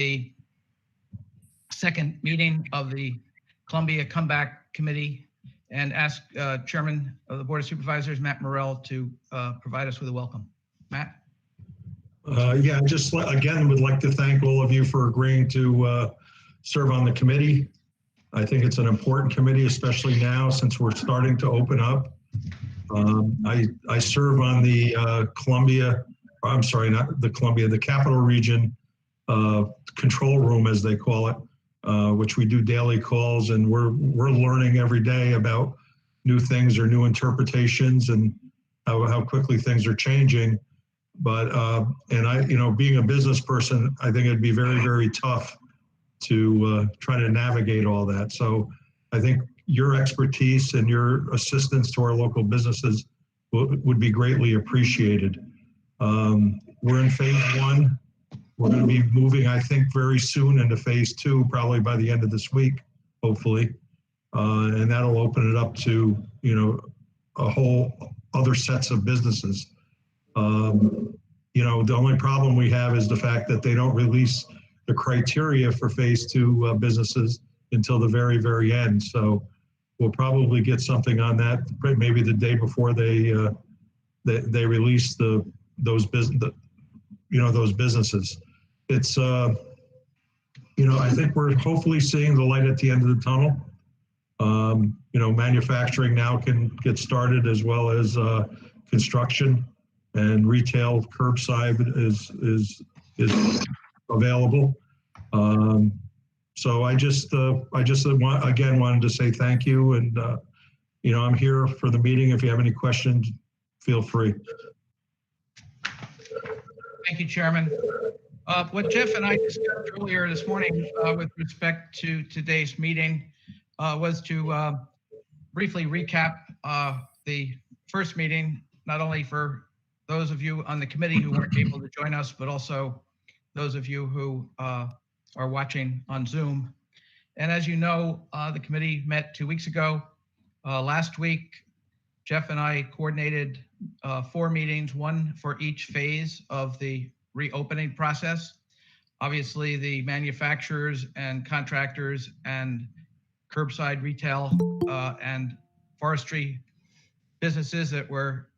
the second meeting of the Columbia Comeback Committee and ask Chairman of the Board of Supervisors, Matt Morrell, to provide us with a welcome. Matt? Yeah, I just again would like to thank all of you for agreeing to serve on the committee. I think it's an important committee, especially now since we're starting to open up. I serve on the the Capital Region control room, as they call it, which we do daily calls, and we're learning every day about new things or new interpretations and how quickly things are changing. But and I, being a business person, I think it'd be very, very tough to try to navigate all that. So I think your expertise and your assistance to our local businesses would be greatly appreciated. We're in phase 1. We're going to be moving, I think, very soon into phase 2, probably by the end of this week, hopefully. And that'll open it up to, a whole other sets of businesses. The only problem we have is the fact that they don't release the criteria for phase 2 businesses until the very, very end. So we'll probably get something on that maybe the day before they release those businesses. It's I think we're hopefully seeing the light at the end of the tunnel. Manufacturing now can get started, as well as construction, and retail curbside is available. So I just wanted to say thank you, and I'm here for the meeting. If you have any questions, feel free. Thank you, Chairman. What Jeff and I discussed earlier this morning with respect to today's meeting was to briefly recap the first meeting, not only for those of you on the committee who weren't able to join us, but also those of you who are watching on Zoom. And as you know, the committee met 2 weeks ago. Last week, Jeff and I coordinated 4 meetings, one for each phase of the reopening process. Obviously, the manufacturers and contractors and curbside retail and forestry businesses that were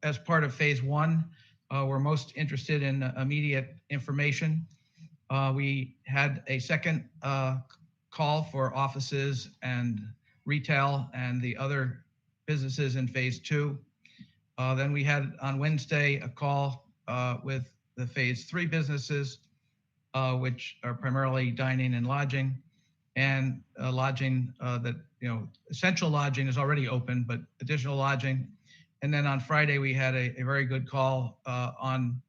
as part of phase 1 were most interested in immediate information. We had a second call for offices and retail and the other businesses in phase 2. Then we had on Wednesday a call with the phase 3 businesses, which are primarily dining and lodging, and lodging that, essential lodging is already open, but additional lodging. And then on Friday, we had a very good call on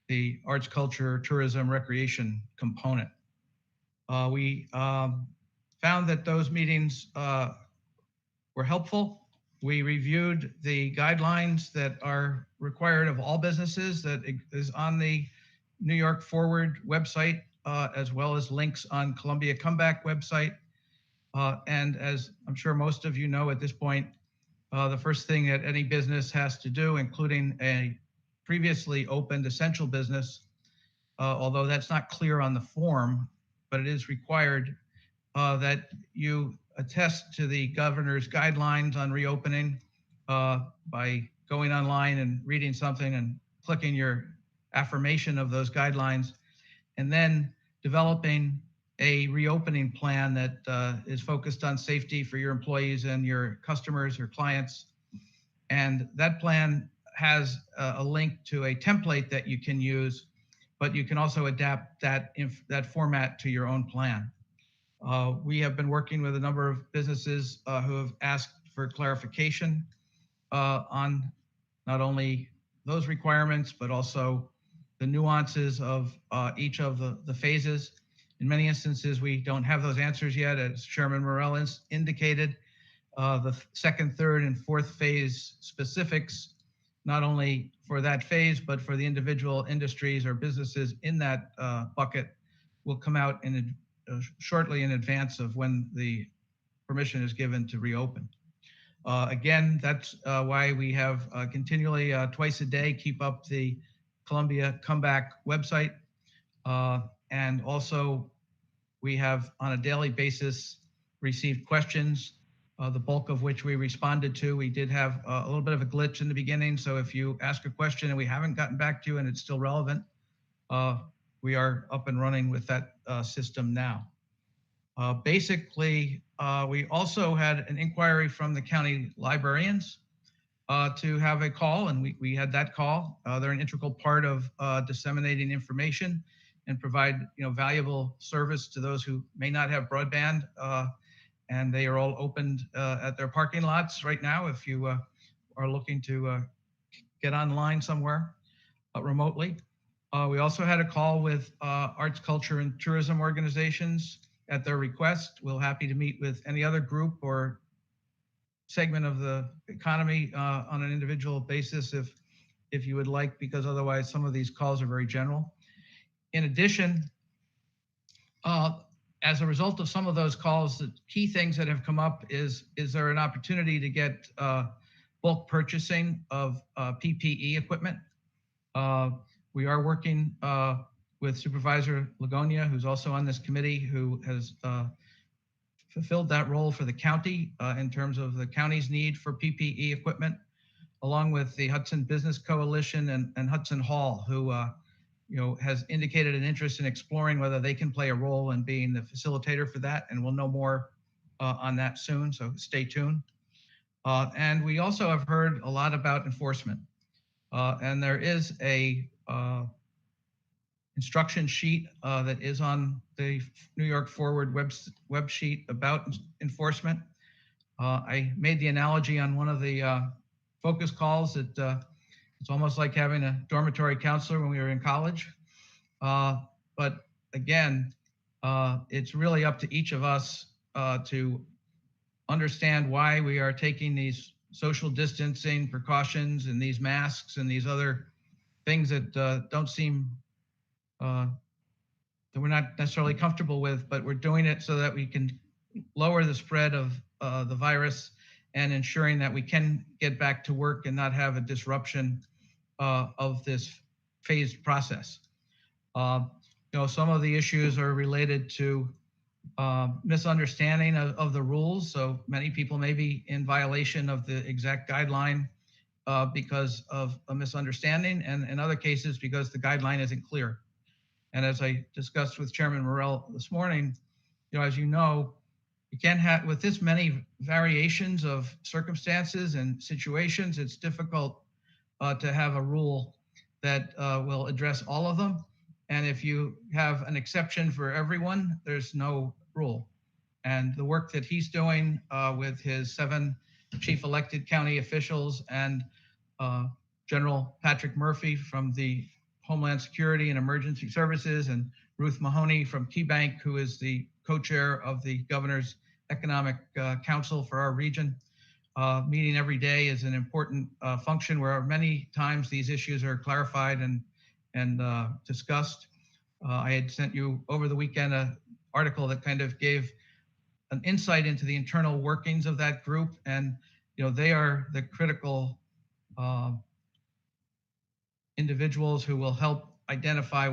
the arts, culture, tourism, recreation component. We found that those meetings were helpful. We reviewed the guidelines that are required of all businesses that is on the New York Forward website, as well as links on Columbia Comeback website. And as I'm sure most of you know at this point, the first thing that any business has to do, including a previously opened essential business, although that's not clear on the form, but it is required that you attest to the governor's guidelines on reopening by going online and reading something and clicking your affirmation of those guidelines, and then developing a reopening plan that is focused on safety for your employees and your customers or clients. And that plan has a link to a template that you can use, but you can also adapt that format to your own plan. We have been working with a number of businesses who have asked for clarification on not only those requirements, but also the nuances of each of the phases. In many instances, we don't have those answers yet. As Chairman Morrell indicated, the second, third, and fourth phase specifics, not only for that phase, but for the individual industries or businesses in that bucket, will come out shortly in advance of when the permission is given to reopen. Again, that's why we have continually twice a day keep up the Columbia Comeback website. And also, we have on a daily basis received questions, the bulk of which we responded to. We did have a little bit of a glitch in the beginning. So if you ask a question and we haven't gotten back to you and it's still relevant, we are up and running with that system now. Basically, we also had an inquiry from the county librarians to have a call, and we had that call. They're an integral part of disseminating information and provide valuable service to those who may not have broadband. And they are all opened at their parking lots right now if you are looking to get online somewhere remotely. We also had a call with arts, culture, and tourism organizations at their request. We're happy to meet with any other group or segment of the economy on an individual basis if you would like, because otherwise some of these calls are very general. In addition, as a result of some of those calls, the key things that have come up is there an opportunity to get bulk purchasing of PPE equipment? We are working with Supervisor Lagonia, who's also on this committee, who has fulfilled that role for the county in terms of the county's need for PPE equipment, along with the Hudson Business Coalition and Hudson Hall, who has indicated an interest in exploring whether they can play a role in being the facilitator for that, and we'll know more on that soon, so stay tuned. And we also have heard a lot about enforcement, and there is a instruction sheet that is on the New York Forward web sheet about enforcement. I made the analogy on one of the focus calls that it's almost like having a dormitory counselor when we were in college. But again, it's really up to each of us to understand why we are taking these social distancing precautions and these masks and these other things that don't seem that we're not necessarily comfortable with, but we're doing it so that we can lower the spread of the virus and ensuring that we can get back to work and not have a disruption of this phased process. Some of the issues are related to misunderstanding of the rules. So many people may be in violation of the exact guideline because of a misunderstanding, and in other cases because the guideline isn't clear. And as I discussed with Chairman Morell this morning, as you know, you can't have, with this many variations of circumstances and situations, it's difficult to have a rule that will address all of them. And if you have an exception for everyone, there's no rule. And the work that he's doing with his 7 chief elected county officials and General Patrick Murphy from the Homeland Security and Emergency Services, and Ruth Mahoney from KeyBank, who is the co-chair of the Governor's Economic Council for our region. Meeting every day is an important function where many times these issues are clarified and discussed. I had sent you over the weekend an article that kind of gave an insight into the internal workings of that group, and they are the critical individuals who will help identify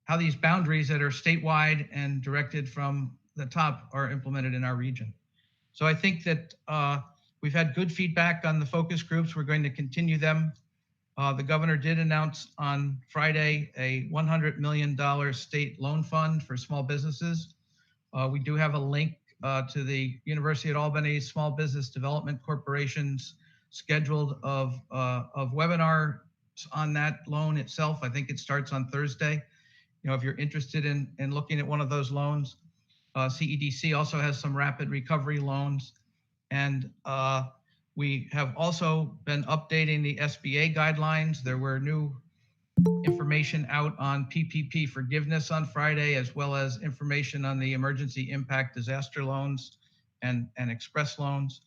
how these boundaries that are statewide and directed from the top are implemented in our region. So I think that we've had good feedback on the focus groups. We're going to continue them. The governor did announce on Friday a $100 million state loan fund for small businesses. We do have a link to the University at Albany Small Business Development Corporation's scheduled of webinar on that loan itself. I think it starts on Thursday. If you're interested in looking at one of those loans, CEDC also has some rapid recovery loans. And we have also been updating the SBA guidelines. There were new information out on PPP forgiveness on Friday, as well as information on the emergency impact disaster loans and express loans.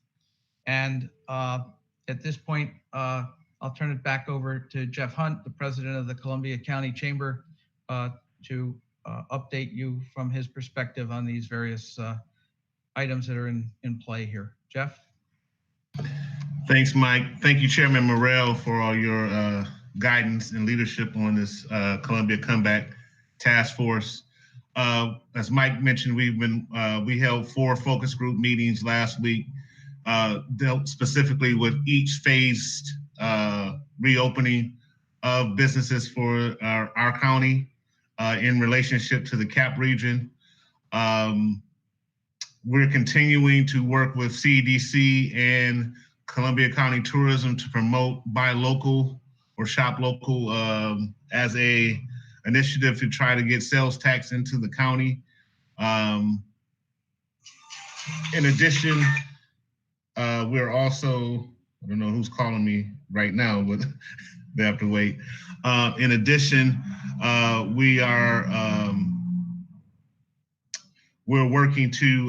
And at this point, I'll turn it back over to Jeff Hunt, the president of the Columbia County Chamber, to update you from his perspective on these various items that are in play here. Jeff? Thanks, Mike. Thank you, Chairman Morell, for all your guidance and leadership on this Columbia Comeback. task force. As Mike mentioned, we held 4 focus group meetings last week, dealt specifically with each phased reopening of businesses for our county in relationship to the CAP region. We're continuing to work with CDC and Columbia County Tourism to promote buy local or shop local as a initiative to try to get sales tax into the county. In addition, we're also, I don't know who's calling me right now, but they have to wait. In addition, we're working to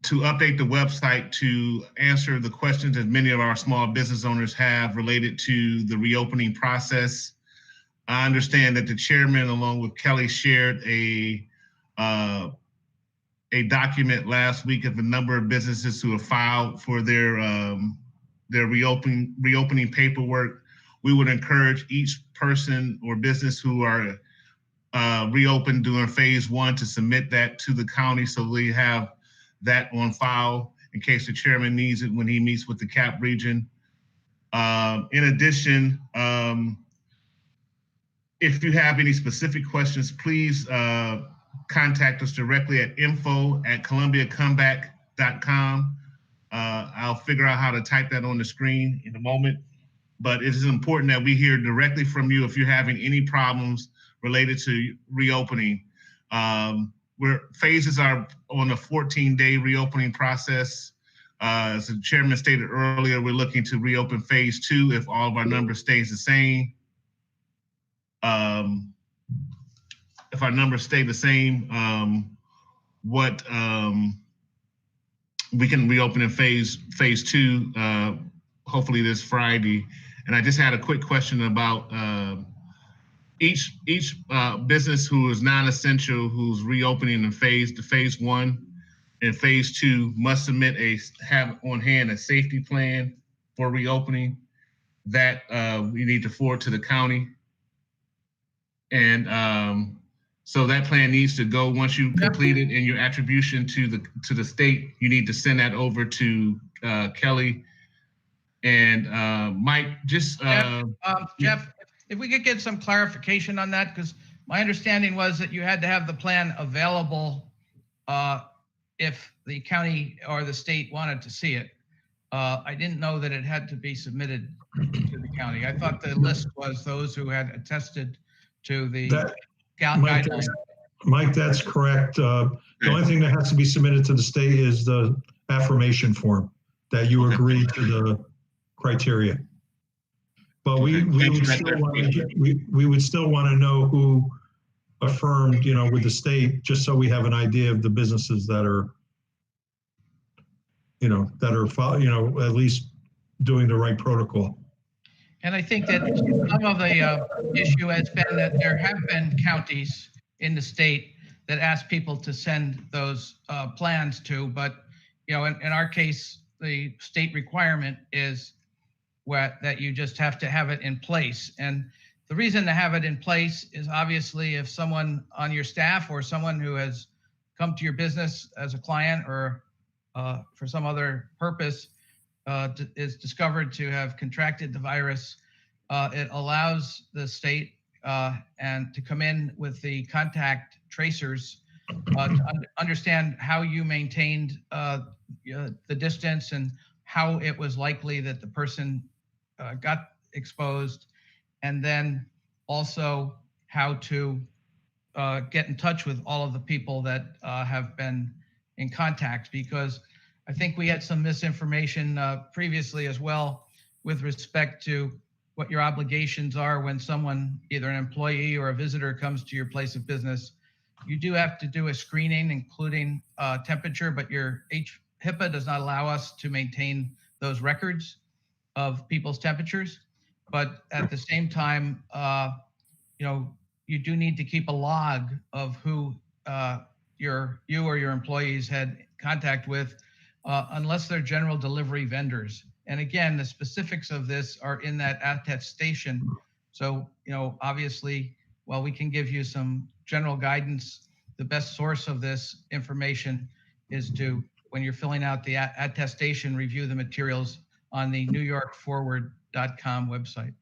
update the website to answer the questions that many of our small business owners have related to the reopening process. I understand that the chairman, along with Kelly, shared a document last week of a number of businesses who have filed for their reopening paperwork. We would encourage each person or business who are reopened during phase 1 to submit that to the county so we have that on file in case the chairman needs it when he meets with the CAP region. In addition, if you have any specific questions, please contact us directly at info@columbiacomeback.com. I'll figure out how to type that on the screen in a moment, but it is important that we hear directly from you if you're having any problems related to reopening. Where phases are on a 14-day reopening process. As the chairman stated earlier, we're looking to reopen phase 2 if all of our numbers stays the same. If our numbers stay the same, we can reopen in phase 2, hopefully this Friday. And I just had a quick question about each business who is non-essential, who's reopening in phase 1 and phase 2 must have on hand a safety plan for reopening that we need to forward to the county. And so that plan needs to go once you complete it in your attribution to the state. You need to send that over to Kelly and Mike. Just Jeff, if we could get some clarification on that, because my understanding was that you had to have the plan available if the county or the state wanted to see it. I didn't know that it had to be submitted to the county. I thought the list was those who had attested to the guidelines. Mike, that's correct. The only thing that has to be submitted to the state is the affirmation form that you agree to the criteria. But we would still want to know who affirmed, with the state, just so we have an idea of the businesses that are, at least doing the right protocol. And I think that some of the issue has been that there have been counties in the state that ask people to send those plans to, but in our case, the state requirement is that you just have to have it in place. And the reason to have it in place is obviously if someone on your staff or someone who has come to your business as a client or for some other purpose is discovered to have contracted the virus, it allows the state and to come in with the contact tracers to understand how you maintained the distance and how it was likely that the person got exposed, and then also how to get in touch with all of the people that have been in contact, because I think we had some misinformation previously as well with respect to what your obligations are when someone, either an employee or a visitor, comes to your place of business. You do have to do a screening, including temperature, but your HIPAA does not allow us to maintain those records of people's temperatures. But at the same time, you do need to keep a log of who you or your employees had contact with, unless they're general delivery vendors. And again, the specifics of this are in that attestation. So, obviously, while we can give you some general guidance, the best source of this information is to, when you're filling out the attestation, review the materials on the newyorkforward.com website.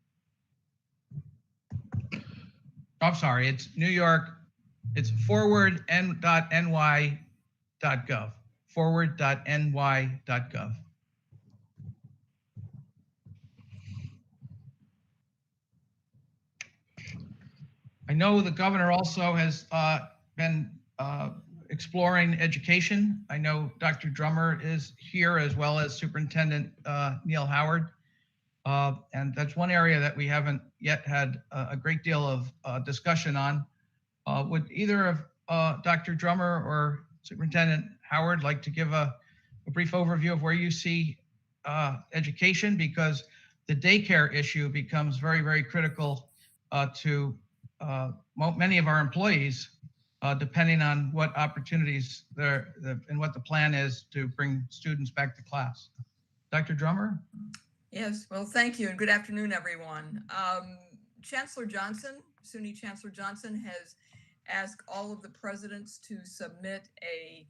I'm sorry, it's forward.ny.gov, forward.ny.gov. I know the governor also has been exploring education. I know Dr. Drummer is here, as well as Superintendent Neil Howard. And that's one area that we haven't yet had a great deal of discussion on. Would either of Dr. Drummer or Superintendent Howard like to give a brief overview of where you see education? Because the daycare issue becomes very, very critical to many of our employees, depending on what opportunities there and what the plan is to bring students back to class. Dr. Drummer? Yes, well, thank you, and good afternoon, everyone. Chancellor Johnson, SUNY Chancellor Johnson, has asked all of the presidents to submit a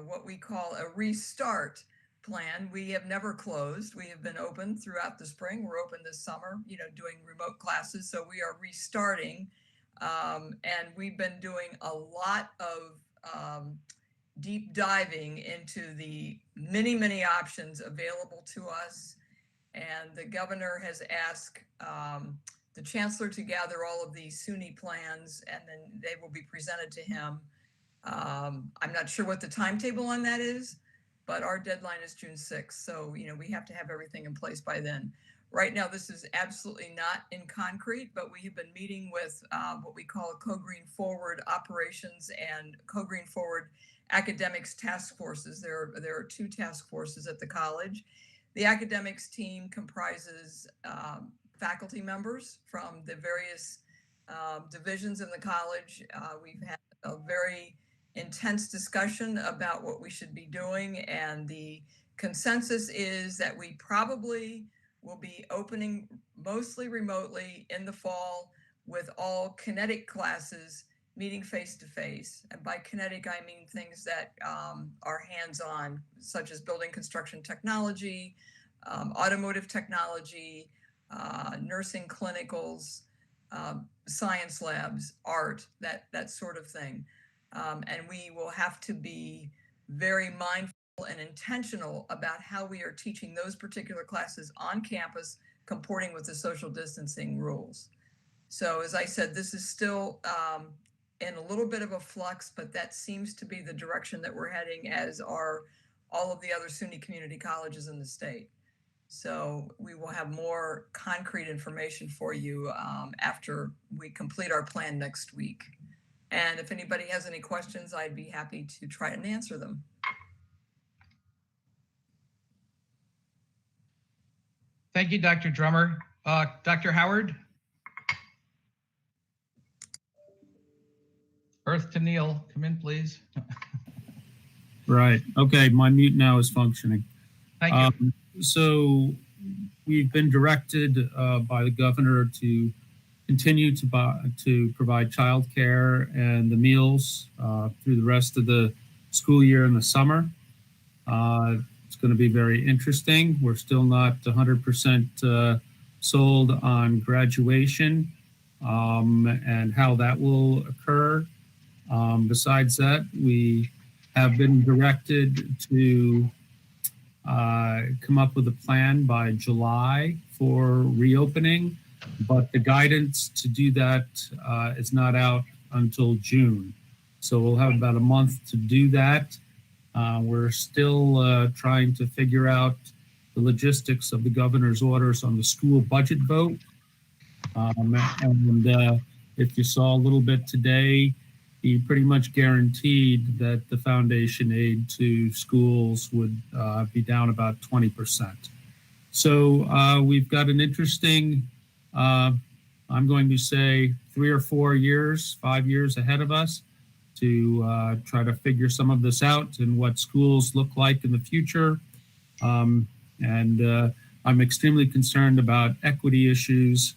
what we call a restart plan. We have never closed. We have been open throughout the spring. We're open this summer, doing remote classes. So we are restarting, and we've been doing a lot of deep diving into the many, many options available to us. And the governor has asked the chancellor to gather all of these SUNY plans, and then they will be presented to him. I'm not sure what the timetable on that is, but our deadline is June 6th. So, we have to have everything in place by then. Right now, this is absolutely not in concrete, but we have been meeting with what we call a Co-Green Forward operations and Co-Green Forward academics task forces. There are 2 task forces at the college. The academics team comprises faculty members from the various divisions in the college. We've had a very intense discussion about what we should be doing, and the consensus is that we probably will be opening mostly remotely in the fall, with all kinetic classes meeting face-to-face. And by kinetic, I mean things that are hands-on, such as building construction technology, automotive technology, nursing clinicals, science labs, art, that sort of thing. And we will have to be very mindful and intentional about how we are teaching those particular classes on campus, comporting with the social distancing rules. So as I said, this is still in a little bit of a flux, but that seems to be the direction that we're heading, as are all of the other SUNY community colleges in the state. So we will have more concrete information for you after we complete our plan next week. And if anybody has any questions, I'd be happy to try and answer them. Thank you, Dr. Drummer. Dr. Howard? Earth to Neil, come in, please. Right. Okay. My mute now is functioning. Thank you. So we've been directed by the governor to continue to provide childcare and the meals through the rest of the school year in the summer. It's going to be very interesting. We're still not 100% sold on graduation and how that will occur. Besides that, we have been directed to come up with a plan by July for reopening, but the guidance to do that is not out until June. So we'll have about a month to do that. We're still trying to figure out the logistics of the governor's orders on the school budget vote. And if you saw a little bit today, he pretty much guaranteed that the foundation aid to schools would be down about 20%. So we've got an interesting, I'm going to say 3 or 4 years, 5 years ahead of us to try to figure some of this out and what schools look like in the future. And I'm extremely concerned about equity issues.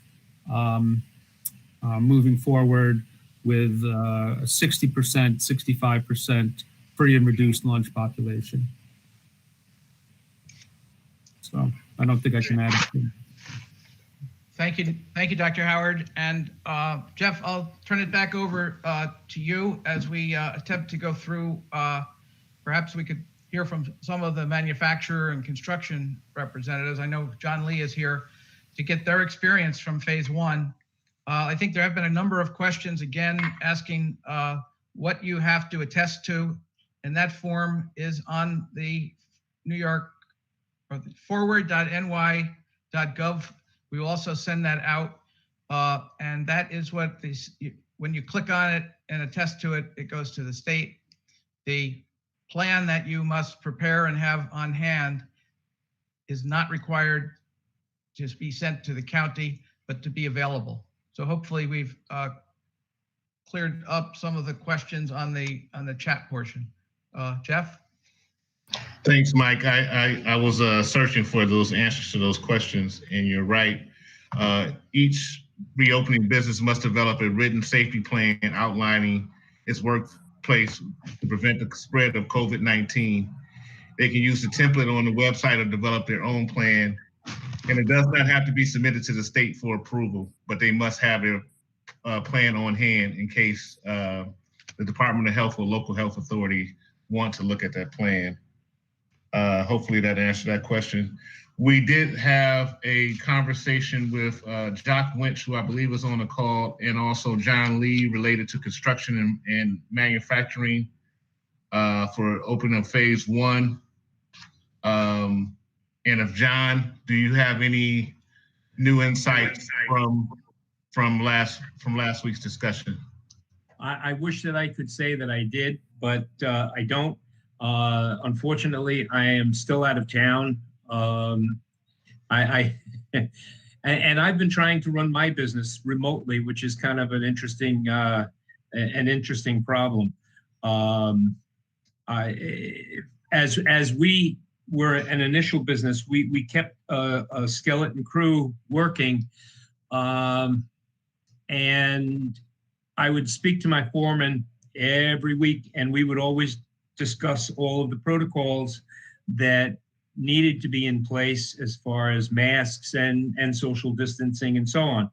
moving forward with a 60%, 65% free and reduced lunch population. So I don't think I can add anything. Thank you, Dr. Howard. And Jeff, I'll turn it back over to you as we attempt to go through. Perhaps we could hear from some of the manufacturer and construction representatives. I know John Lee is here to get their experience from phase one. I think there have been a number of questions, again, asking what you have to attest to, and that form is on the New York or the forward.ny.gov. We will also send that out, and that is what these, when you click on it and attest to it, it goes to the state. The plan that you must prepare and have on hand is not required to be sent to the county, but to be available. So hopefully we've cleared up some of the questions on the chat portion. Jeff? Thanks, Mike. I was searching for those answers to those questions, and you're right. Each reopening business must develop a written safety plan outlining its workplace to prevent the spread of COVID-19. They can use the template on the website or develop their own plan, and it does not have to be submitted to the state for approval, but they must have their plan on hand in case the Department of Health or local health authority want to look at that plan. Hopefully that answered that question. We did have a conversation with Jock Winch, who I believe was on the call, and also John Lee related to construction and manufacturing for opening of phase one. And if John, do you have any new insights from last week's discussion? I wish that I could say that I did, but I don't. Unfortunately, I am still out of town. And I've been trying to run my business remotely, which is kind of an interesting problem. As we were an initial business, we kept a skeleton crew working, and I would speak to my foreman every week, and we would always discuss all of the protocols that needed to be in place as far as masks and social distancing and so on.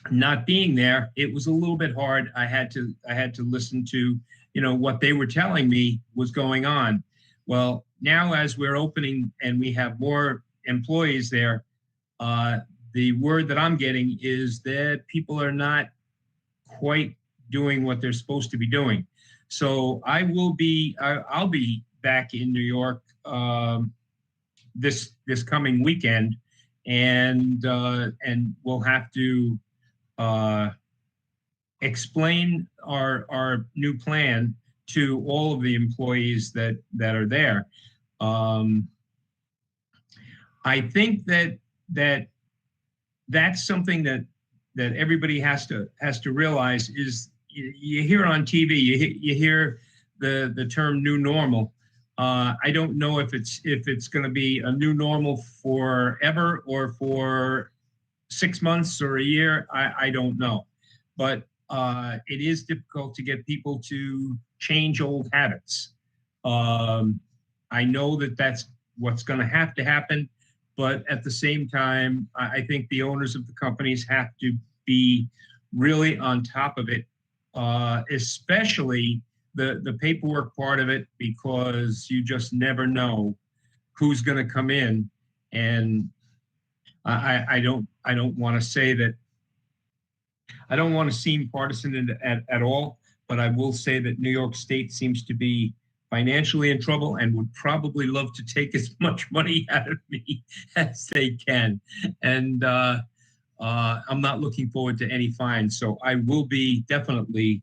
Not being there, it was a little bit hard. I had to listen to, what they were telling me was going on. Well, now as we're opening and we have more employees there, the word that I'm getting is that people are not quite doing what they're supposed to be doing. So I'll be back in New York this coming weekend, and we'll have to explain our new plan to all of the employees that are there. I think that's something that everybody has to realize is, you hear on TV, you hear the term new normal. I don't know if it's going to be a new normal forever or for 6 months or a year. I don't know, but it is difficult to get people to change old habits. I know that that's what's going to happen, but at the same time, I think the owners of the companies have to be really on top of it, especially the paperwork part of it, because you just never know who's going to come in. And I don't want to say that, I don't want to seem partisan at all, but I will say that New York State seems to be financially in trouble and would probably love to take as much money out of me as they can. And I'm not looking forward to any fines. So I will be definitely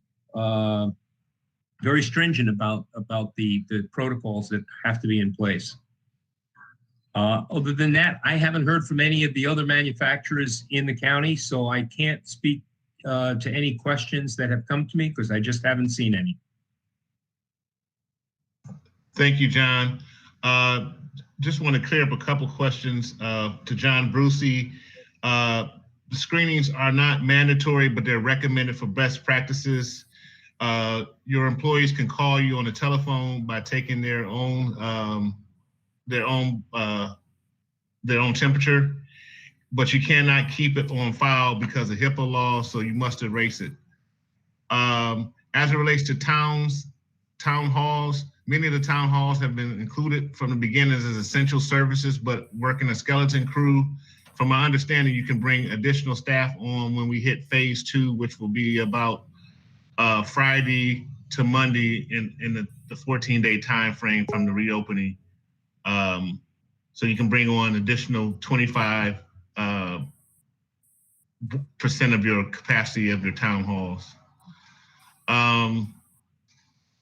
very stringent about the protocols that have to be in place. Other than that, I haven't heard from any of the other manufacturers in the county, so I can't speak to any questions that have come to me because I just haven't seen any. Thank you, John. Just want to clear up a couple questions to John Brucey. screenings are not mandatory, but they're recommended for best practices. Your employees can call you on the telephone by taking their own temperature, but you cannot keep it on file because of HIPAA law, so you must erase it. As it relates to town halls, many of the town halls have been included from the beginning as essential services, but working a skeleton crew. From my understanding, you can bring additional staff on when we hit phase 2, which will be about Friday to Monday in the 14-day time frame from the reopening. So you can bring on additional 25% of your capacity of your town halls.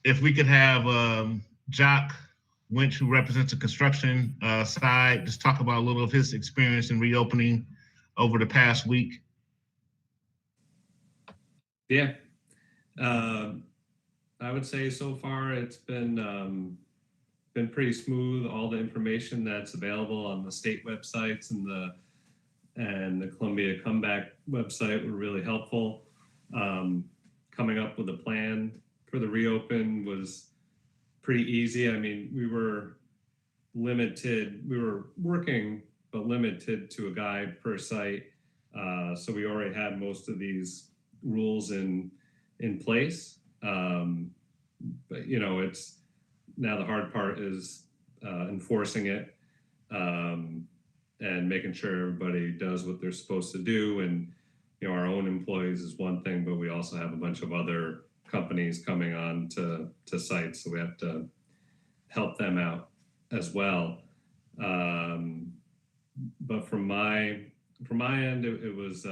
If we could have Jock Winch, who represents the construction side, just talk about a little of his experience in reopening over the past week. Yeah, I would say so far it's been pretty smooth. All the information that's available on the state websites and the Columbia Comeback website were really helpful. Coming up with a plan for the reopen was pretty easy. I mean, we were limited. We were working, but limited to a guy per site. So we already had most of these rules in place. But it's now the hard part is enforcing it and making sure everybody does what they're supposed to do. And our own employees is one thing, but we also have a bunch of other companies coming on to sites, so we have to help them out as well. But from my end, it was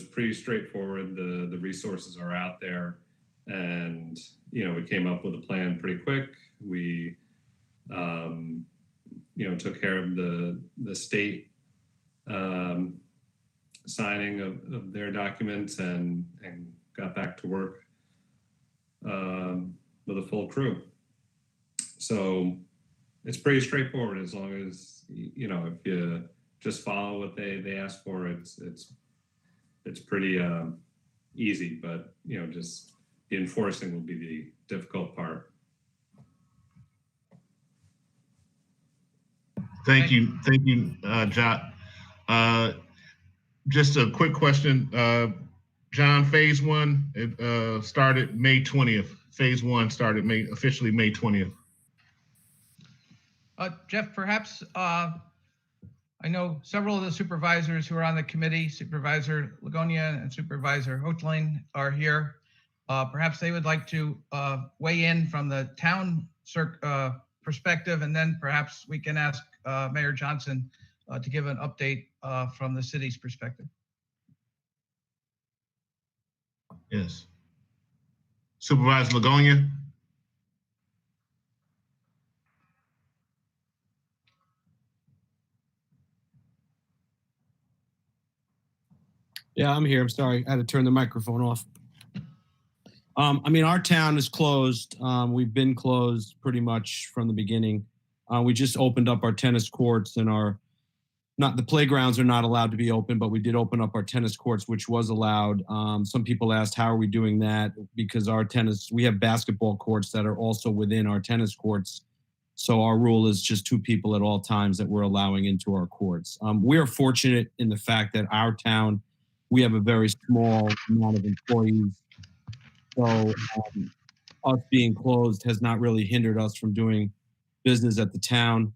pretty straightforward. The resources are out there, and we came up with a plan pretty quick. We took care of the state signing of their documents and got back to work with a full crew. So it's pretty straightforward as long as if you just follow what they ask for. It's pretty easy, but just the enforcing will be the difficult part. Thank you, Jock. Just a quick question, John. Phase 1 started May 20th. Phase 1 started officially May 20th. Jeff, perhaps I know several of the supervisors who are on the committee, Supervisor Lagonia and Supervisor Hochlein, are here. Perhaps they would like to weigh in from the town perspective, and then perhaps we can ask Mayor Johnson to give an update from the city's perspective. Yes. Supervisor Lagonia. Yeah, I'm here. I'm sorry. I had to turn the microphone off. Our town is closed. We've been closed pretty much from the beginning. We just opened up our tennis courts and the playgrounds are not allowed to be open, but we did open up our tennis courts, which was allowed. Some people asked, how are we doing that? Because we have basketball courts that are also within our tennis courts. So our rule is just 2 people at all times that we're allowing into our courts. We are fortunate in the fact that our town, we have a very small amount of employees. So us being closed has not really hindered us from doing business at the town.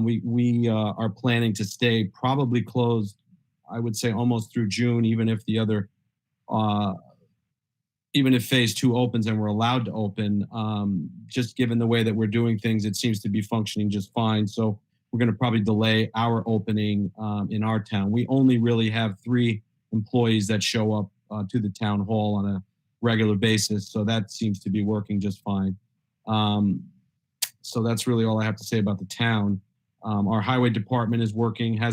We are planning to stay probably closed, I would say almost through June, even if phase 2 opens and we're allowed to open. Just given the way that we're doing things, it seems to be functioning just fine. So we're going to probably delay our opening in our town. We only really have 3 employees that show up to the town hall on a regular basis. So that seems to be working just fine. So that's really all I have to say about the town. Our highway department has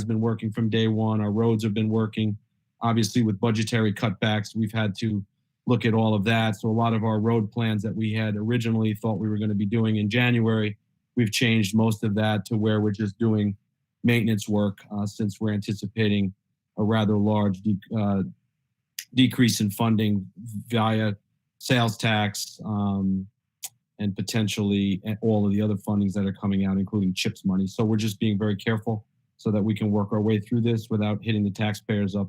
been working from day one. Our roads have been working. Obviously, with budgetary cutbacks, we've had to look at all of that. So a lot of our road plans that we had originally thought we were going to be doing in January, we've changed most of that to where we're just doing maintenance work since we're anticipating a rather large decrease in funding via sales tax, and potentially all of the other fundings that are coming out, including CHIPS money. So we're just being very careful so that we can work our way through this without hitting the taxpayers up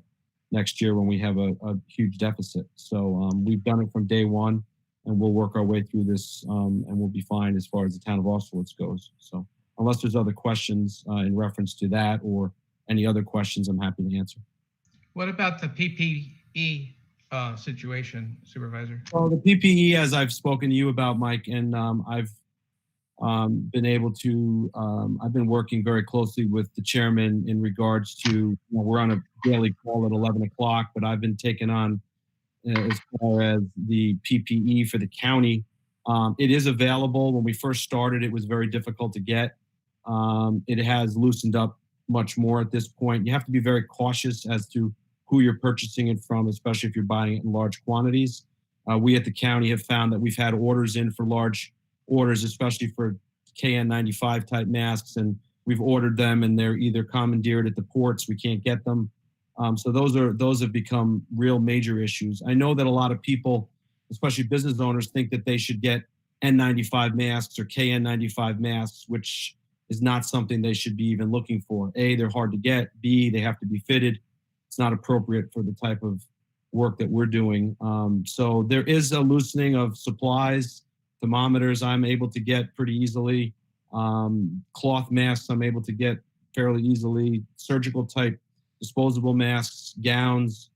next year when we have a huge deficit. So we've done it from day one, and we'll work our way through this, and we'll be fine as far as the town of Austerlitz goes. So unless there's other questions in reference to that or any other questions, I'm happy to answer. What about the PPE situation, Supervisor? Well, the PPE, as I've spoken to you about, Mike, and I've been able to, I've been working very closely with the chairman in regards to, we're on a daily call at 11 o'clock, but I've been taking on as far as the PPE for the county. It is available. When we first started, it was very difficult to get. It has loosened up much more at this point. You have to be very cautious as to who you're purchasing it from, especially if you're buying it in large quantities. We at the county have found that we've had orders in for large orders, especially for KN95 type masks, and we've ordered them and they're either commandeered at the ports, we can't get them. So those have become real major issues. I know that a lot of people, especially business owners, think that they should get N95 masks or KN95 masks, which is not something they should be even looking for. A, they're hard to get. B, they have to be fitted. It's not appropriate for the type of work that we're doing. So there is a loosening of supplies. Thermometers I'm able to get pretty easily. Cloth masks I'm able to get fairly easily. Surgical type disposable masks, gowns,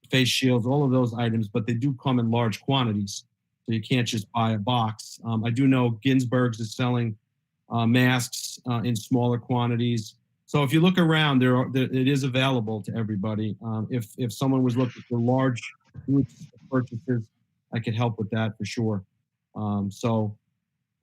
face shields, all of those items, but they do come in large quantities. So you can't just buy a box. I do know Ginsberg's is selling masks in smaller quantities. So if you look around, it is available to everybody. If someone was looking for large groups of purchases, I could help with that for sure. So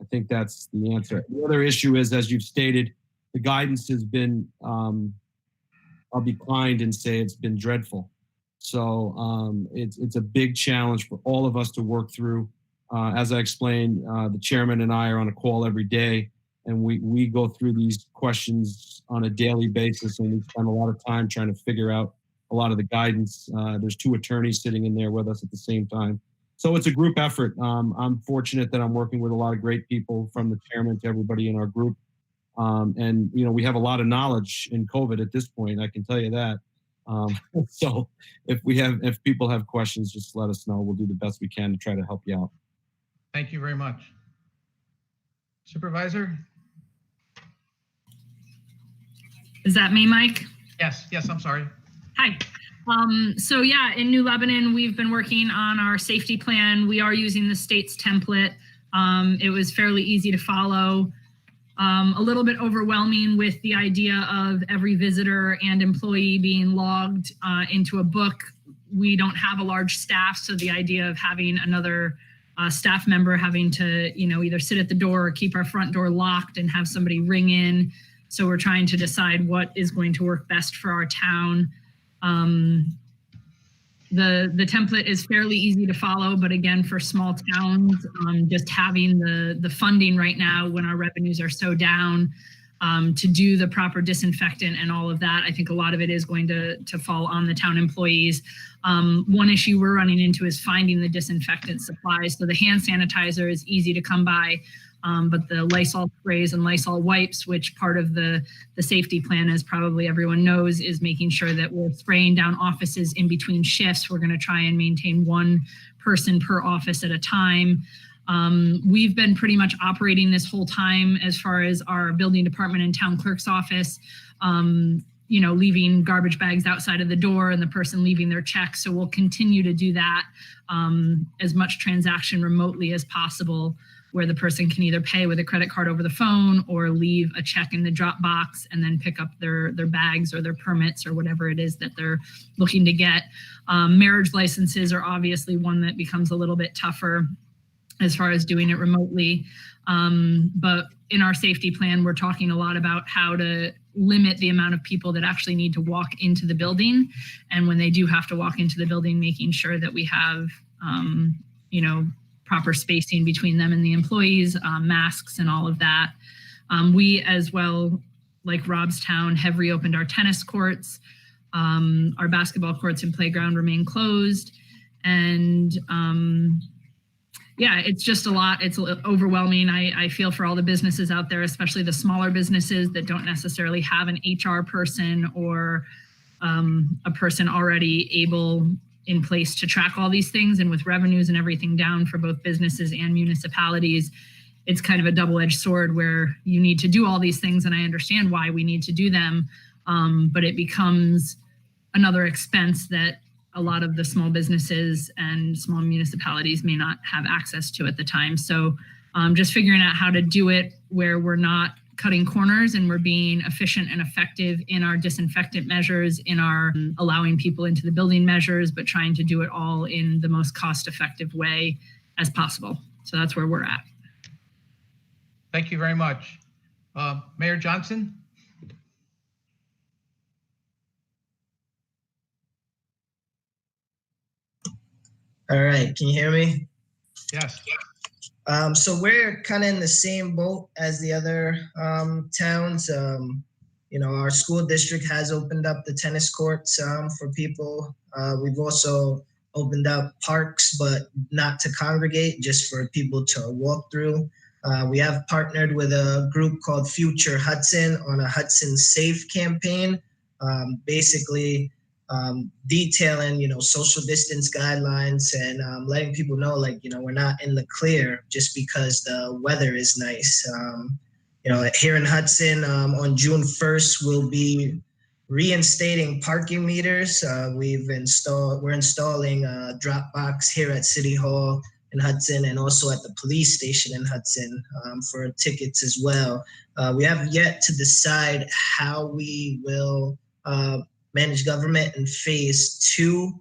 I think that's the answer. The other issue is, as you've stated, the guidance has been, I'll be kind and say it's been dreadful. So it's a big challenge for all of us to work through. As I explained, the chairman and I are on a call every day, and we go through these questions on a daily basis, and we spend a lot of time trying to figure out a lot of the guidance. There's 2 attorneys sitting in there with us at the same time. So it's a group effort. I'm fortunate that I'm working with a lot of great people, from the chairman to everybody in our group. And, we have a lot of knowledge in COVID at this point, I can tell you that. So if people have questions, just let us know. We'll do the best we can to try to help you out. Thank you very much. Supervisor? Is that me, Mike? Yes, I'm sorry. Hi. So yeah, in New Lebanon, we've been working on our safety plan. We are using the state's template. It was fairly easy to follow. A little bit overwhelming with the idea of every visitor and employee being logged into a book. We don't have a large staff, so the idea of having another staff member having to, either sit at the door or keep our front door locked and have somebody ring in. So we're trying to decide what is going to work best for our town. The template is fairly easy to follow, but again, for small towns, just having the funding right now when our revenues are so down to do the proper disinfectant and all of that, I think a lot of it is going to fall on the town employees. One issue we're running into is finding the disinfectant supplies. So the hand sanitizer is easy to come by, but the Lysol sprays and Lysol wipes, which part of the safety plan, as probably everyone knows, is making sure that we're spraying down offices in between shifts. We're going to try and maintain 1 person per office at a time. We've been pretty much operating this whole time as far as our building department and town clerk's office, leaving garbage bags outside of the door and the person leaving their check. So we'll continue to do that, as much transaction remotely as possible, where the person can either pay with a credit card over the phone or leave a check in the drop box and then pick up their bags or their permits or whatever it is that they're looking to get. Marriage licenses are obviously one that becomes a little bit tougher as far as doing it remotely. But in our safety plan, we're talking a lot about how to limit the amount of people that actually need to walk into the building. And when they do have to walk into the building, making sure that we have, proper spacing between them and the employees, masks and all of that. We as well, like Robstown, have reopened our tennis courts. Our basketball courts and playground remain closed. And yeah, it's just a lot. It's overwhelming. I feel for all the businesses out there, especially the smaller businesses that don't necessarily have an HR person or a person already able in place to track all these things. And with revenues and everything down for both businesses and municipalities, it's kind of a double-edged sword where you need to do all these things. And I understand why we need to do them, but it becomes another expense that a lot of the small businesses and small municipalities may not have access to at the time. So just figuring out how to do it where we're not cutting corners and we're being efficient and effective in our disinfectant measures, in our allowing people into the building measures, but trying to do it all in the most cost-effective way as possible. So that's where we're at. Thank you very much. Mayor Johnson? All right, can you hear me? Yes. So we're kind of in the same boat as the other towns. You know, our school district has opened up the tennis courts for people. We've also opened up parks, but not to congregate, just for people to walk through. We have partnered with a group called Future Hudson on a Hudson Safe campaign, basically detailing, you know, social distance guidelines and letting people know, like, you know, we're not in the clear just because the weather is nice. You know, here in Hudson, on June 1st, we'll be reinstating parking meters. We're installing a drop box here at City Hall in Hudson and also at the police station in Hudson for tickets as well. We have yet to decide how we will manage government in phase 2,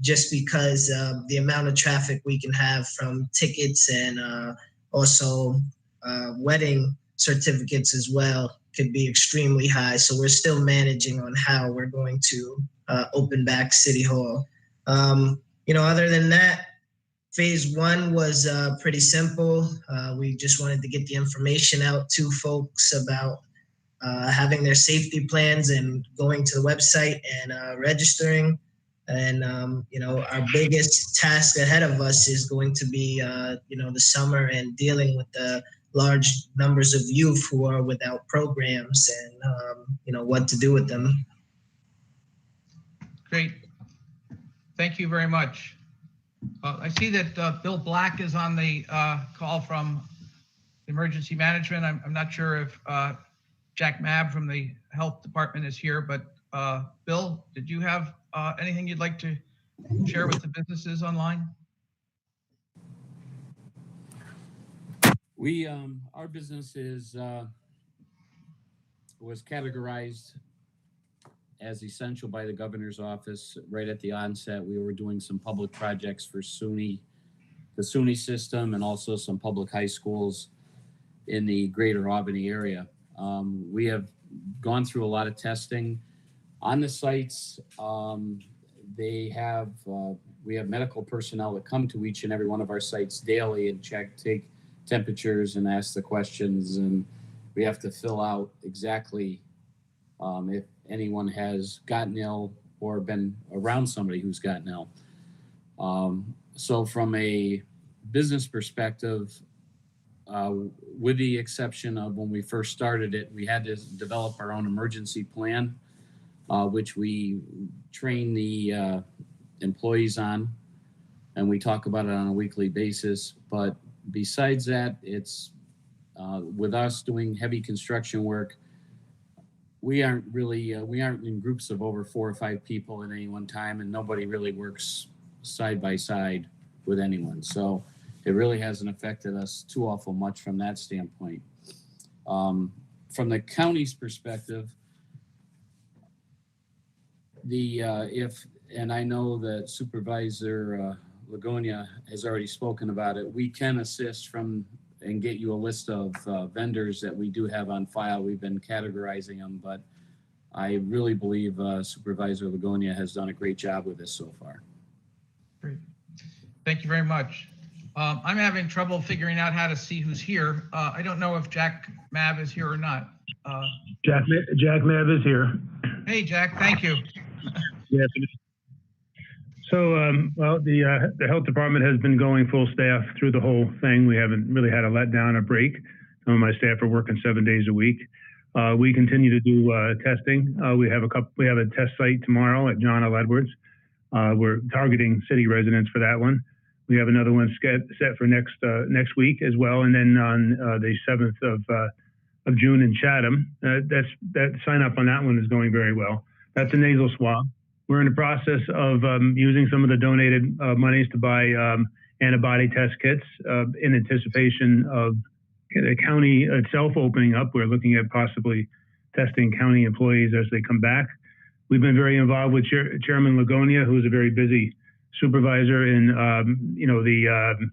just because the amount of traffic we can have from tickets and also wedding certificates as well could be extremely high. So we're still managing on how we're going to open back City Hall. You know, other than that, phase 1 was pretty simple. We just wanted to get the information out to folks about having their safety plans and going to the website and registering. And, you know, our biggest task ahead of us is going to be, you know, the summer and dealing with the large numbers of youth who are without programs and, you know, what to do with them. Great. Thank you very much. I see that Bill Black is on the call from Emergency Management. I'm not sure if Jack Mabb from the Health Department is here, but Bill, did you have anything you'd like to share with the businesses online? Our business was categorized as essential by the governor's office right at the onset. We were doing some public projects for the SUNY system and also some public high schools in the greater Albany area. We have gone through a lot of testing on the sites. We have medical personnel that come to each and every one of our sites daily and take temperatures and ask the questions, and we have to fill out exactly if anyone has gotten ill or been around somebody who's gotten ill. So from a business perspective, with the exception of when we first started it, we had to develop our own emergency plan, which we train the employees on, and we talk about it on a weekly basis. But besides that, it's with us doing heavy construction work, we aren't in groups of over 4 or 5 people at any one time, and nobody really works side by side with anyone. So it really hasn't affected us too awful much from that standpoint. From the county's perspective, and I know that Supervisor Lagonia has already spoken about it, we can assist and get you a list of vendors that we do have on file. We've been categorizing them, but I really believe Supervisor Lagonia has done a great job with this so far. Great. Thank you very much. I'm having trouble figuring out how to see who's here. I don't know if Jack Mabb is here or not. Jack Mabb is here. Hey, Jack, thank you. Yes. So, well, the health department has been going full staff through the whole thing. We haven't really had a letdown or break. Some of my staff are working 7 days a week. We continue to do testing. We have a test site tomorrow at John L. Edwards. We're targeting city residents for that one. We have another one set for next week as well, and then on the 7th of June in Chatham. That sign up on that one is going very well. That's a nasal swab. We're in the process of using some of the donated monies to buy antibody test kits in anticipation of the county itself opening up. We're looking at possibly testing county employees as they come back. We've been very involved with Chairman Lagonia, who's a very busy supervisor in the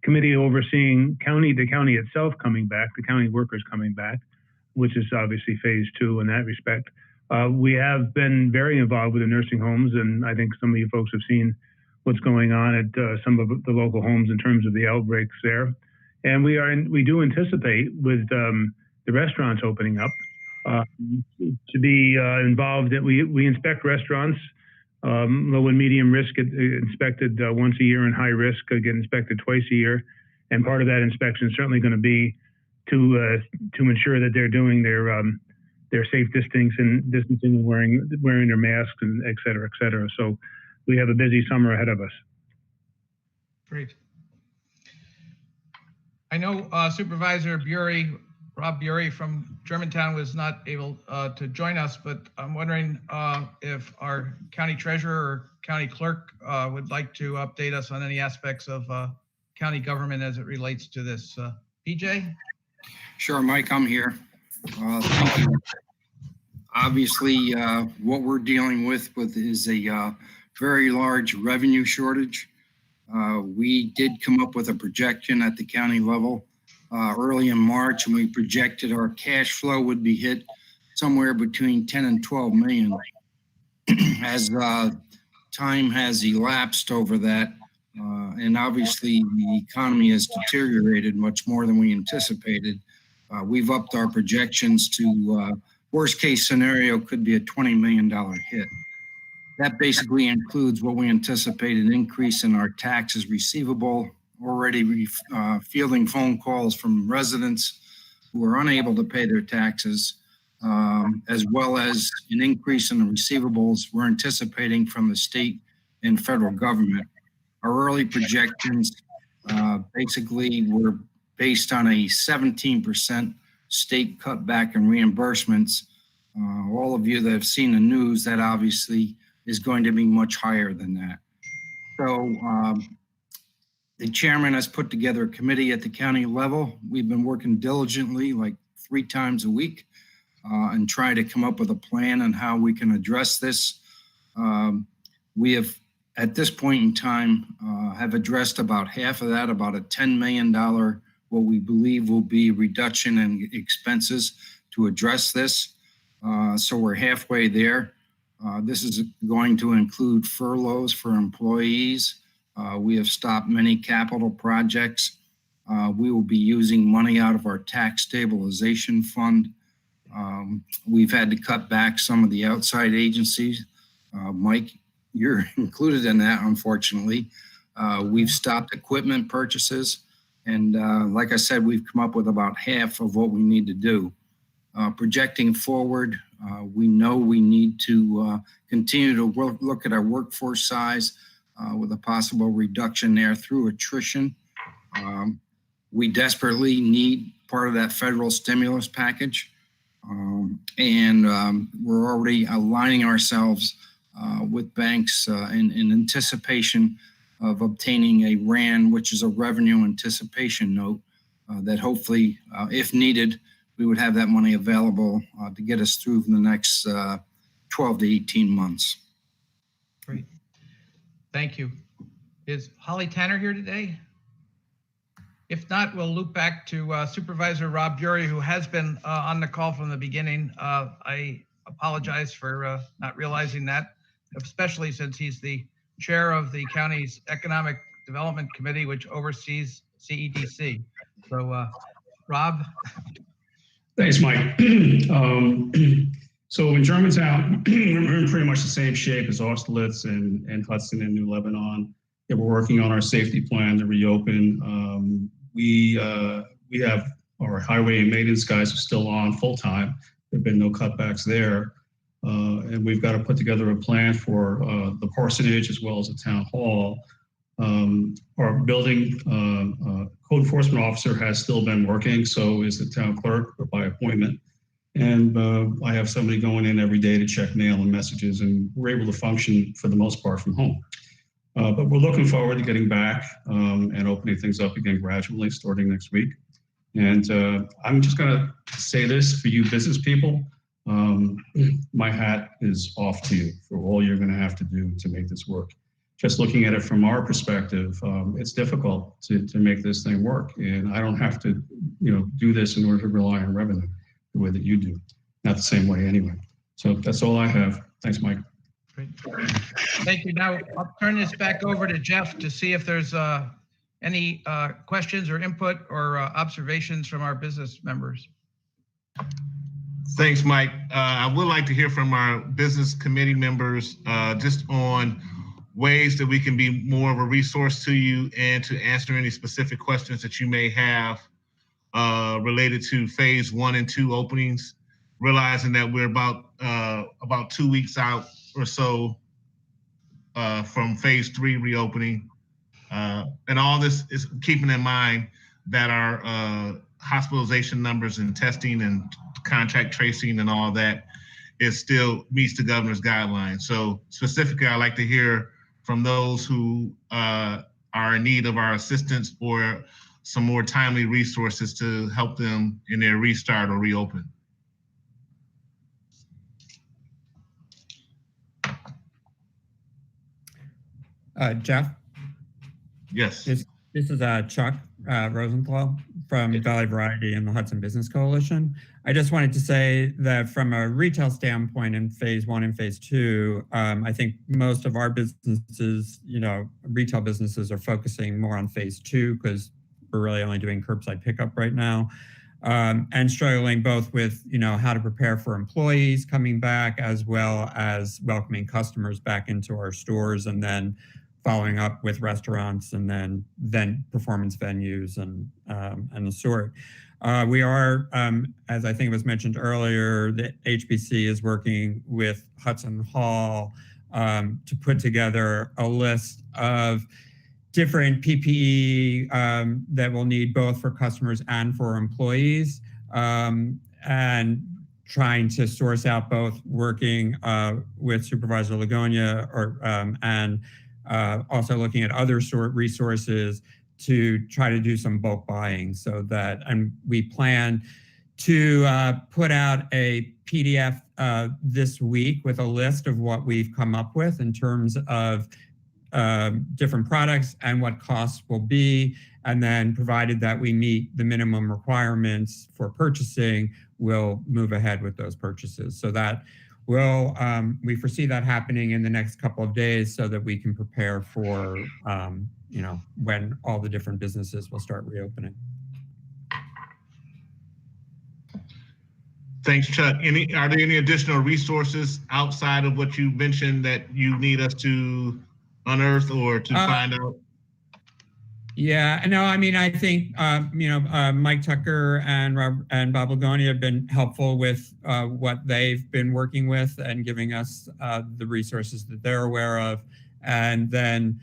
committee overseeing the county itself coming back, the county workers coming back, which is obviously phase 2 in that respect. We have been very involved with the nursing homes, and I think some of you folks have seen what's going on at some of the local homes in terms of the outbreaks there. And we do anticipate with the restaurants opening up to be involved. We inspect restaurants. Low and medium risk get inspected once a year, and high risk get inspected twice a year. And part of that inspection is certainly going to be to ensure that they're doing their safe distancing and wearing their masks, and et cetera, et cetera. So we have a busy summer ahead of us. Great. I know Supervisor Rob Bury from Germantown was not able to join us, but I'm wondering if our county treasurer or county clerk would like to update us on any aspects of county government as it relates to this. PJ? Sure, Mike, I'm here. Thank you. Obviously, what we're dealing with is a very large revenue shortage. We did come up with a projection at the county level early in March, and we projected our cash flow would be hit somewhere between 10 and 12 million. As time has elapsed over that, and obviously the economy has deteriorated much more than we anticipated, we've upped our projections to worst case scenario could be a $20 million hit. That basically includes what we anticipate an increase in our taxes receivable, already fielding phone calls from residents who are unable to pay their taxes, as well as an increase in the receivables we're anticipating from the state and federal government. Our early projections basically were based on a 17% state cutback in reimbursements. All of you that have seen the news, that obviously is going to be much higher than that. So the chairman has put together a committee at the county level. We've been working diligently, like 3 times a week, and try to come up with a plan on how we can address this. We have, at this point in time, have addressed about half of that, about a $10 million, what we believe will be reduction in expenses to address this. So we're halfway there. This is going to include furloughs for employees. We have stopped many capital projects. We will be using money out of our tax stabilization fund. We've had to cut back some of the outside agencies. Mike, you're included in that, unfortunately. We've stopped equipment purchases. And like I said, we've come up with about half of what we need to do. Projecting forward, we know we need to continue to look at our workforce size with a possible reduction there through attrition. We desperately need part of that federal stimulus package. And we're already aligning ourselves with banks in anticipation of obtaining a RAN, which is a revenue anticipation note that hopefully, if needed, we would have that money available to get us through the next 12 to 18 months. Great. Thank you. Is Holly Tanner here today? If not, we'll loop back to Supervisor Rob Bury, who has been on the call from the beginning. I apologize for not realizing that, especially since he's the chair of the county's Economic Development Committee, which oversees CEDC. So, Rob. Thanks, Mike. So in Germantown, we're in pretty much the same shape as Austerlitz and Hudson and New Lebanon. Yeah, we're working on our safety plan to reopen. We have our highway and maintenance guys are still on full time. There've been no cutbacks there. And we've got to put together a plan for the parsonage as well as the town hall. Our building code enforcement officer has still been working, so is the town clerk, but by appointment. And I have somebody going in every day to check mail and messages, and we're able to function for the most part from home. But we're looking forward to getting back and opening things up again gradually starting next week. And I'm just going to say this for you business people. My hat is off to you for all you're going to have to do to make this work. Just looking at it from our perspective, it's difficult to make this thing work. And I don't have to, do this in order to rely on revenue the way that you do. Not the same way anyway. So that's all I have. Thanks, Mike. Great. Thank you. Now I'll turn this back over to Jeff to see if there's any questions or input or observations from our business members. Thanks, Mike. I would like to hear from our business committee members just on ways that we can be more of a resource to you and to answer any specific questions that you may have related to phase 1 and 2 openings, realizing that we're about 2 weeks out or so from phase 3 reopening. And all this is keeping in mind that our hospitalization numbers and testing and contact tracing and all that is still meets the governor's guidelines. So specifically, I'd like to hear from those who are in need of our assistance or some more timely resources to help them in their restart or reopen. Jeff? Yes. This is Chuck Rosenthal from Valley Variety and the Hudson Business Coalition. I just wanted to say that from a retail standpoint in phase 1 and phase 2, I think most of our businesses, retail businesses are focusing more on phase 2 because we're really only doing curbside pickup right now. And struggling both with, how to prepare for employees coming back as well as welcoming customers back into our stores and then following up with restaurants and then performance venues and the sort. We are, as I think was mentioned earlier, the HBC is working with Hudson Hall to put together a list of different PPE that we'll need both for customers and for employees, and trying to source out both working with Supervisor Lagonia and also looking at other resources to try to do some bulk buying so that, and we plan to put out a PDF this week with a list of what we've come up with in terms of different products and what costs will be. And then provided that we meet the minimum requirements for purchasing, we'll move ahead with those purchases. So that will, we foresee that happening in the next couple of days so that we can prepare for, when all the different businesses will start reopening. Thanks, Chuck. Are there any additional resources outside of what you mentioned that you need us to unearth or to find out? Yeah, no, I think, Mike Tucker and Bob Lagonia have been helpful with what they've been working with and giving us the resources that they're aware of. And then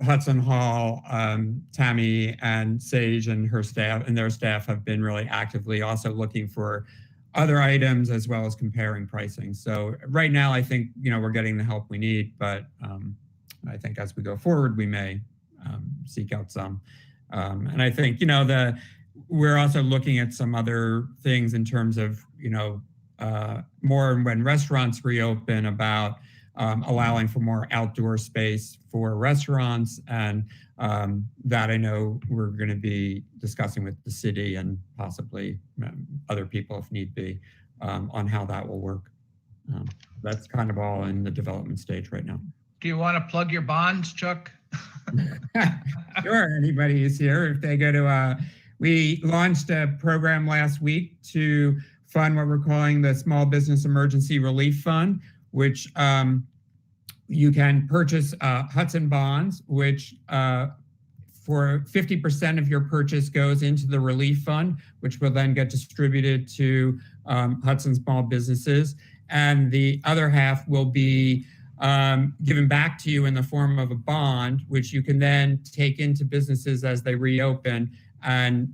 Hudson Hall, Tammy and Sage and her staff and their staff have been really actively also looking for other items as well as comparing pricing. So right now, I think, we're getting the help we need, but I think as we go forward, we may seek out some. And I think, we're also looking at some other things in terms of, more when restaurants reopen about allowing for more outdoor space for restaurants. And that I know we're going to be discussing with the city and possibly other people if need be on how that will work. That's kind of all in the development stage right now. Do you want to plug your bonds, Chuck? Sure, anybody who's here, if they go to, we launched a program last week to fund, what we're calling the Small Business Emergency Relief Fund, which you can purchase Hudson bonds, which for 50% of your purchase goes into the relief fund, which will then get distributed to Hudson small businesses. And the other half will be given back to you in the form of a bond, which you can then take into businesses as they reopen and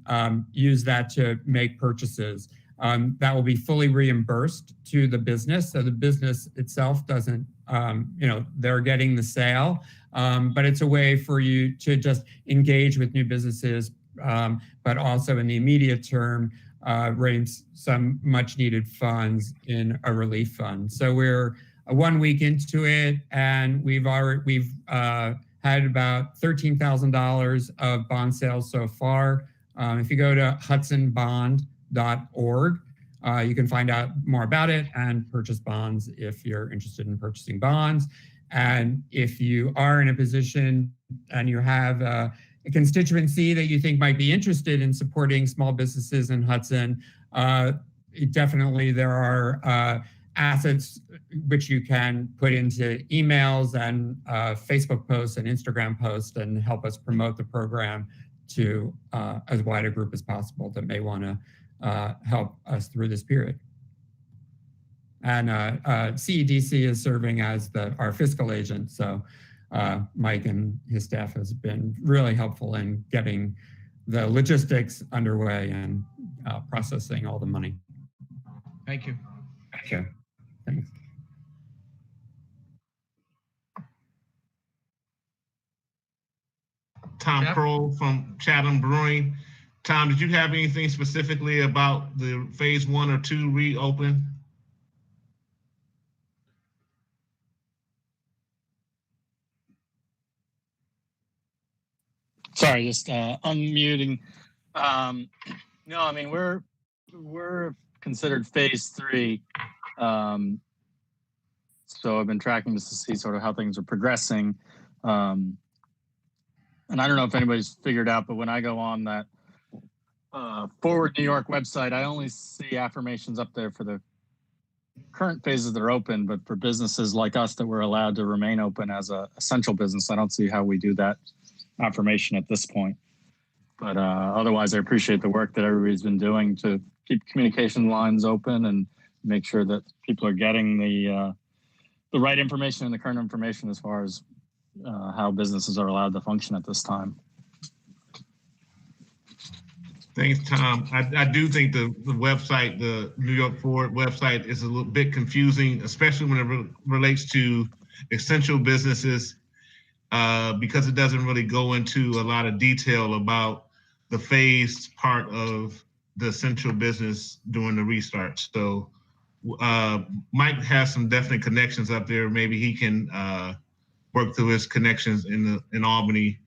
use that to make purchases. That will be fully reimbursed to the business. So the business itself doesn't, they're getting the sale, but it's a way for you to just engage with new businesses, but also in the immediate term, raise some much needed funds in a relief fund. So we're 1 week into it, and we've had about $13,000 of bond sales so far. If you go to hudsonbond.org, you can find out more about it and purchase bonds if you're interested in purchasing bonds. And if you are in a position and you have a constituency that you think might be interested in supporting small businesses in Hudson, definitely there are assets which you can put into emails and Facebook posts and Instagram posts and help us promote the program to as wide a group as possible that may want to help us through this period. And CEDC is serving as our fiscal agent. So Mike and his staff has been really helpful in getting the logistics underway and processing all the money. Thank you. Okay. Thanks. Tom Kroll from Chatham Brewing. Tom, did you have anything specifically about the phase 1 or 2 reopen? Sorry, just unmuting. No, I mean, we're considered phase 3. So I've been tracking just to see sort of how things are progressing. And I don't know if anybody's figured out, but when I go on that Forward New York website, I only see affirmations up there for the current phases that are open, but for businesses like us that were allowed to remain open as a essential business, I don't see how we do that affirmation at this point. But otherwise, I appreciate the work that everybody's been doing to keep communication lines open and make sure that people are getting the right information and the current information as far as how businesses are allowed to function at this time. Thanks, Tom. I do think the website, the New York Forward website, is a little bit confusing, especially when it relates to essential businesses, because it doesn't really go into a lot of detail about the phased part of the essential business during the restart. So Mike has some definite connections up there. Maybe he can work through his connections in Albany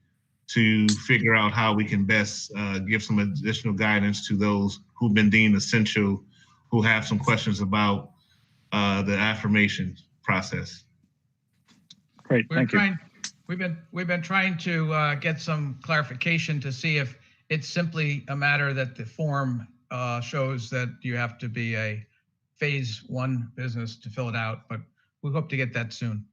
to figure out how we can best give some additional guidance to those who've been deemed essential, who have some questions about the affirmation process. Great, thank you. We've been trying to get some clarification to see if it's simply a matter that the form shows that you have to be a phase 1 business to fill it out, but we hope to get that soon.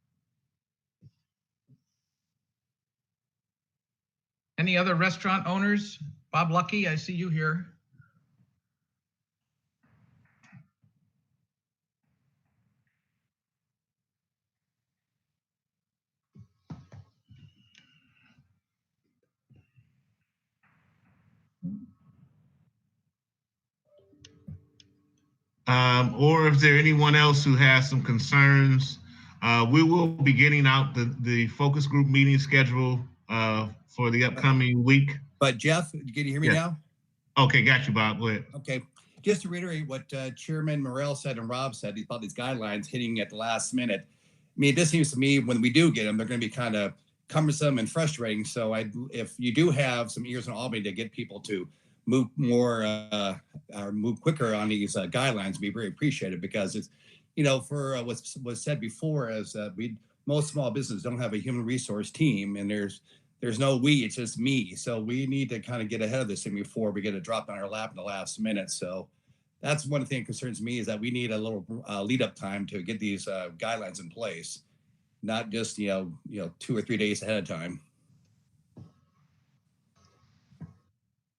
Any other restaurant owners? Bob Lucky, I see you here. Or if there anyone else who has some concerns, we will be getting out the focus group meeting schedule for the upcoming week. But Jeff, can you hear me now? Okay, got you, Bob. Go ahead. Okay, just to reiterate what Chairman Morrell said and Rob said about these guidelines hitting at the last minute. I mean, this seems to me when we do get them, they're going to be kind of cumbersome and frustrating. So if you do have some ears in Albany to get people to move more or move quicker on these guidelines, be very appreciated, because it's, for what was said before, as most small businesses don't have a human resource team, and there's no we, it's just me. So we need to kind of get ahead of this thing before we get a drop on our lap in the last minute. So that's one thing that concerns me, is that we need a little lead up time to get these guidelines in place, not just 2 or 3 days ahead of time.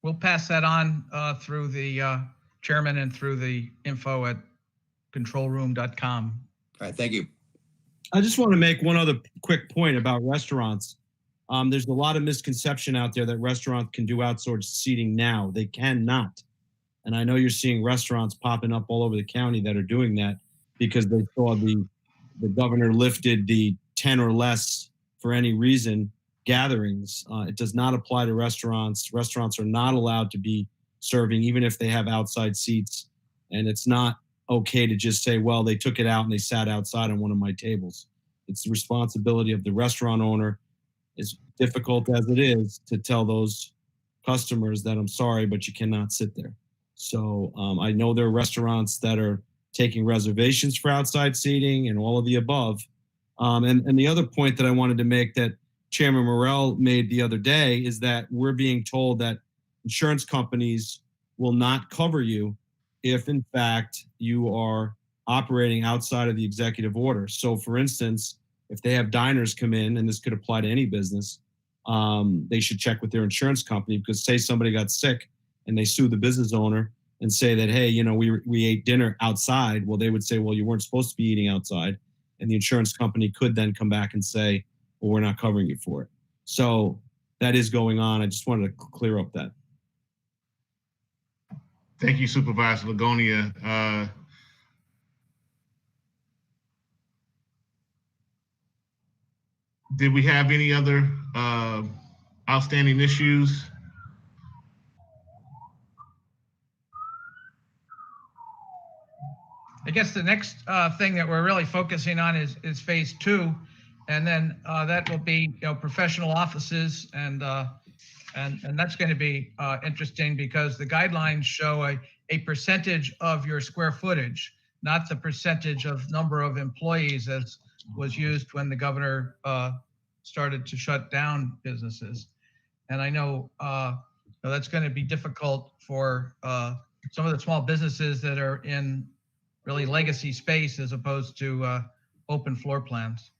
We'll pass that on through the chairman and through the info at controlroom.com. All right, thank you. I just want to make one other quick point about restaurants. There's a lot of misconception out there that restaurants can do outsourced seating now. They cannot. And I know you're seeing restaurants popping up all over the county that are doing that because they saw the governor lifted the 10 or less for any reason gatherings. It does not apply to restaurants. Restaurants are not allowed to be serving, even if they have outside seats. And it's not okay to just say, well, they took it out and they sat outside on one of my tables. It's the responsibility of the restaurant owner, as difficult as it is, to tell those customers that I'm sorry, but you cannot sit there. So I know there are restaurants that are taking reservations for outside seating and all of the above. And the other point that I wanted to make that Chairman Morell made the other day is that we're being told that insurance companies will not cover you if, in fact, you are operating outside of the executive order. So, for instance, if they have diners come in, and this could apply to any business, they should check with their insurance company, because say somebody got sick and they sue the business owner and say that, hey, we ate dinner outside. Well, they would say, well, you weren't supposed to be eating outside. And the insurance company could then come back and say, well, we're not covering you for it. So that is going on. I just wanted to clear up that. Thank you, Supervisor Lagonia. Did we have any other outstanding issues? I guess the next thing that we're really focusing on is phase 2, and then that will be professional offices, and that's going to be interesting because the guidelines show a percentage of your square footage, not the percentage of number of employees as was used when the governor started to shut down businesses. And I know that's going to be difficult for some of the small businesses that are in really legacy space as opposed to open floor plans.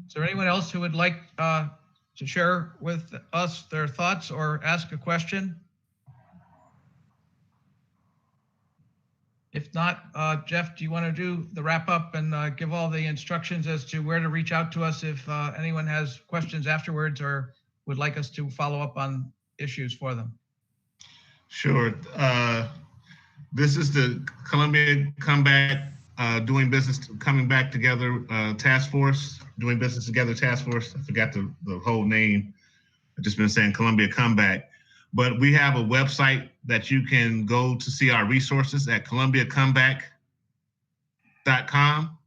Is there anyone else who would like to share with us their thoughts or ask a question? If not, Jeff, do you want to do the wrap up and give all the instructions as to where to reach out to us if anyone has questions afterwards or would like us to follow up on issues for them? Sure. This is the Columbia Comeback Doing Business Coming Back Together Task Force, Doing Business Together Task Force. I forgot the whole name. I've just been saying Columbia Comeback. But we have a website that you can go to see our resources at columbiacomeback.com.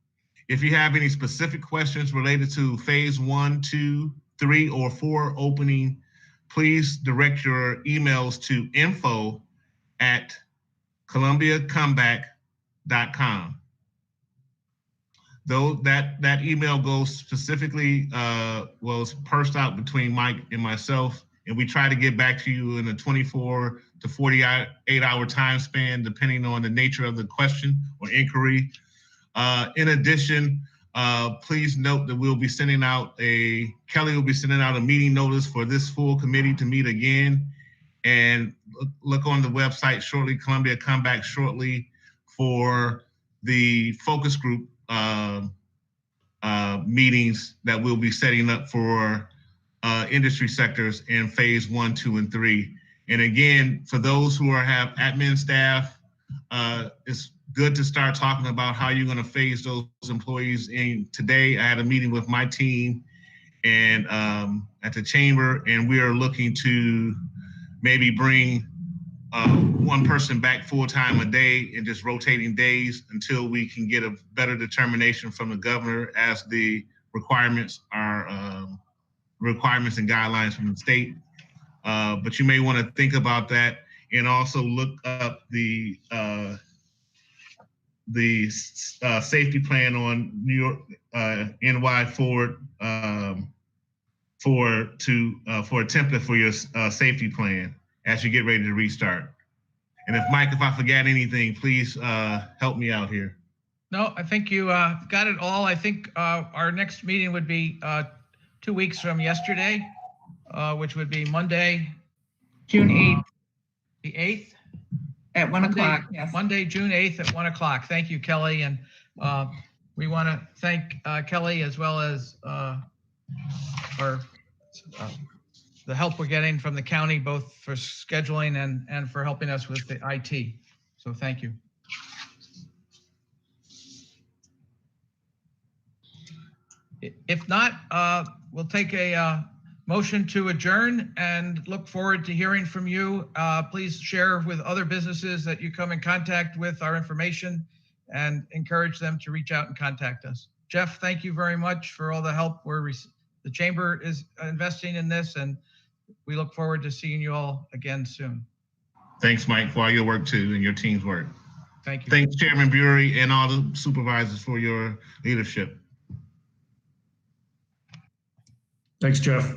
If you have any specific questions related to phase 1, 2, 3, or 4 opening, please direct your emails to info@columbiacomeback.com. Though that email goes specifically, it's parsed out between Mike and myself, and we try to get back to you in a 24 to 48 hour time span, depending on the nature of the question or inquiry. In addition, please note that Kelly will be sending out a meeting notice for this full committee to meet again. And look on the website shortly, Columbia Comeback shortly, for the focus group meetings that we'll be setting up for industry sectors in phase 1, 2, and 3. And again, for those who have admin staff, it's good to start talking about how you're going to phase those employees in. Today, I had a meeting with my team and at the chamber, and we are looking to maybe bring one person back full-time a day and just rotating days until we can get a better determination from the governor as the requirements and guidelines from the state. But you may want to think about that and also look up the safety plan on New York NY Forward for a template for your safety plan as you get ready to restart. And if Mike, if I forgot anything, please help me out here. No, I think you got it all. I think our next meeting would be 2 weeks from yesterday, which would be Monday, June 8th the 8th. at 1 Monday- o'clock. Yes. Monday, June 8th at 1 o'clock. Thank you, Kelly. And we want to thank Kelly as well as for the help we're getting from the county, both for scheduling and for helping us with the IT. So thank you. If not, we'll take a motion to adjourn and look forward to hearing from you. Please share with other businesses that you come in contact with our information and encourage them to reach out and contact us. Jeff, thank you very much for all the help. The chamber is investing in this, and we look forward to seeing you all again soon. Thanks, Mike, for all your work too and your team's work. Thank you. Thanks, Chairman Bury and all the supervisors for your leadership. Thanks, Jeff.